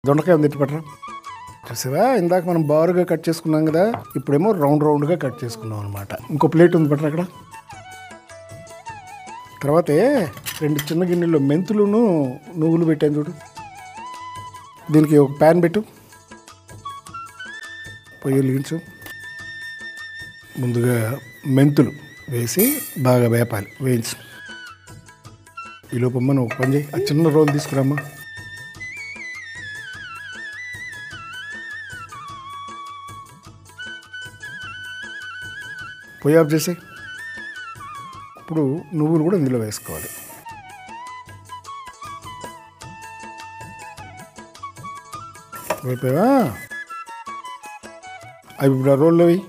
దొండకాయ ఉంది ఎత్తి పట్టరా. చూసావా, ఇందాక మనం బారుగా కట్ చేసుకున్నాం కదా, ఇప్పుడేమో రౌండ్గా కట్ చేసుకున్నాం అనమాట. ఇంకో ప్లేట్ ఉంది పట్టరా అక్కడ. తర్వాత 2 చిన్న గిన్నెల్లో మెంతులును నువ్వులు పెట్టాను చూడు. దీనికి ఒక ప్యాన్ పెట్టు, పొయ్యి వెలిగించు. ముందుగా మెంతులు వేసి బాగా వేయించు. ఈ లోపమ్మ నువ్వు పని చేయి, ఆ చిన్న రోల్ తీసుకురామ్మా. పొయ్యి ఆఫ్ చేసి ఇప్పుడు నువ్వులు కూడా ఇందులో వేసుకోవాలి. అయిపోయావా? అవి ఇప్పుడు ఆ రోల్లో వేయి.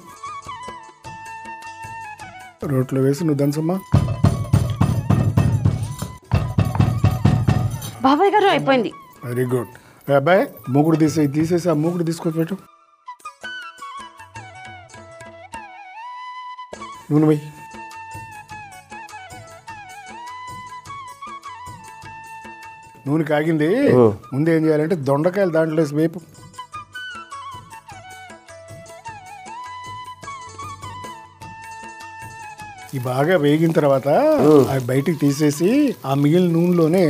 రోట్లో వేసి నువ్వు దంచమ్మా. బాబాయ్ గారు అయిపోయింది. Very good. అబ్బాయి మూకుడు తీసేసి ఆ మూకుడు తీసుకొచ్చి పెట్టు. నూనె వేయి. నూనె కాగింది. ముందు ఏం చేయాలంటే దొండకాయలు దాంట్లో వేసి వేపు. ఈ బాగా వేగిన తర్వాత అవి బయటికి తీసేసి ఆ మిగిలిన నూనెలోనే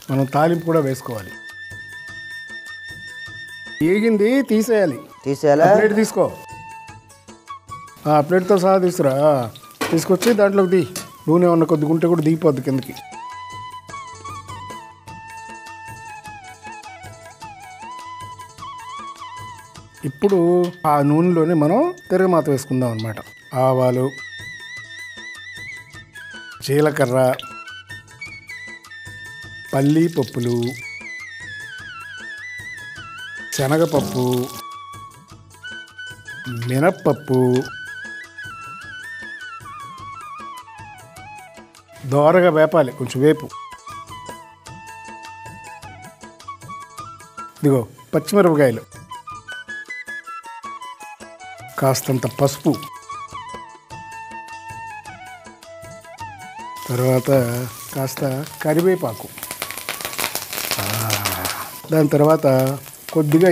మనం తాలింపు కూడా వేసుకోవాలి. వేగింది తీసేయాలి. ప్లేట్ తీసుకో, ఆ ప్లేట్తో సహా తీసుకురా. తీసుకొచ్చి దాంట్లోకి ది. నూనె ఉన్న కొద్దిగా ఉంటే కూడా దిగిపోద్ది కిందకి. ఇప్పుడు ఆ నూనెలోనే మనం తిరగమాత వేసుకుందాం అన్నమాట. ఆవాలు, జీలకర్ర, పల్లి పప్పులు, శనగపప్పు, మినప్పప్పు, దోరగా వేపాలి, కొంచెం వేపు. ఇదిగో పచ్చిమిరపకాయలు, కాస్తంత పసుపు, తర్వాత కాస్త కరివేపాకు, దాని తర్వాత కొద్దిగా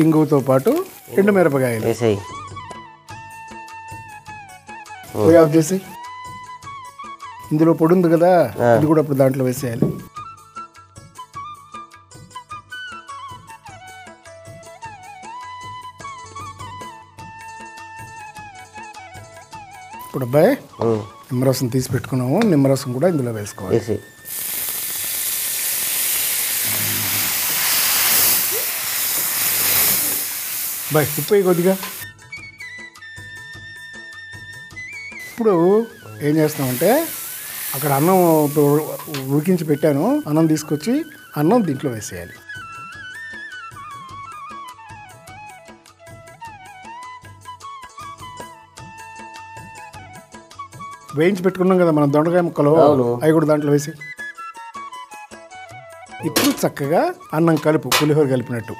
ఇంగువతో పాటు ఎండుమిరపకాయలు ఆఫ్ చేసి ఇందులో పొడి ఉంది కదా, ఇది కూడా అప్పుడు దాంట్లో వేసేయాలి. ఇప్పుడు అబ్బాయి నిమ్మరసం తీసి పెట్టుకున్నాము, నిమ్మరసం కూడా ఇందులో వేసుకోవాలి. బాయ్ ఉప్పు కొద్దిగా. ఇప్పుడు ఏం చేస్తామంటే అక్కడ అన్నం ఉడికించి పెట్టాను, అన్నం తీసుకొచ్చి అన్నం దీంట్లో వేసేయాలి. వేయించి పెట్టుకున్నాం కదా మనం దొండకాయ ముక్కలు, అవి కూడా దాంట్లో వేసి ఇప్పుడు చక్కగా అన్నం కలుపు, పులిహోర కలిపినట్టు.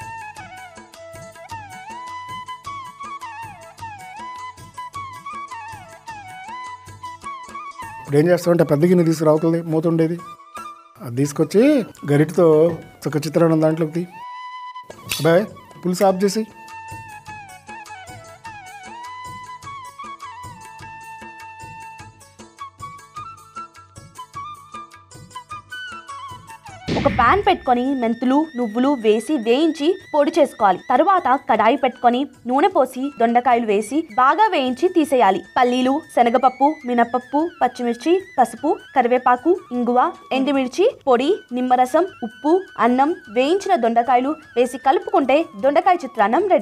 ఇప్పుడు ఏం చేస్తామంటే పెద్ద గిన్నె తీసుకురావుతుంది, మూత ఉండేది, అది తీసుకొచ్చి గరిటతో చక్క చిత్రాన్నం దాంట్లోకి బాయ్ పులుసు ఆఫ్ చేసి ఒక పాన్ పెట్టుకొని మెంతులు నువ్వులు వేసి వేయించి పొడి చేసుకోవాలి. తరువాత కడాయి పెట్టుకొని నూనె పోసి దొండకాయలు వేసి బాగా వేయించి తీసేయాలి. పల్లీలు, శనగపప్పు, మినపప్పు, పచ్చిమిర్చి, పసుపు, కరివేపాకు, ఇంగువ, ఎండుమిర్చి పొడి, నిమ్మరసం, ఉప్పు, అన్నం, వేయించిన దొండకాయలు వేసి కలుపుకుంటే దొండకాయ చిత్రాన్నం రెడీ.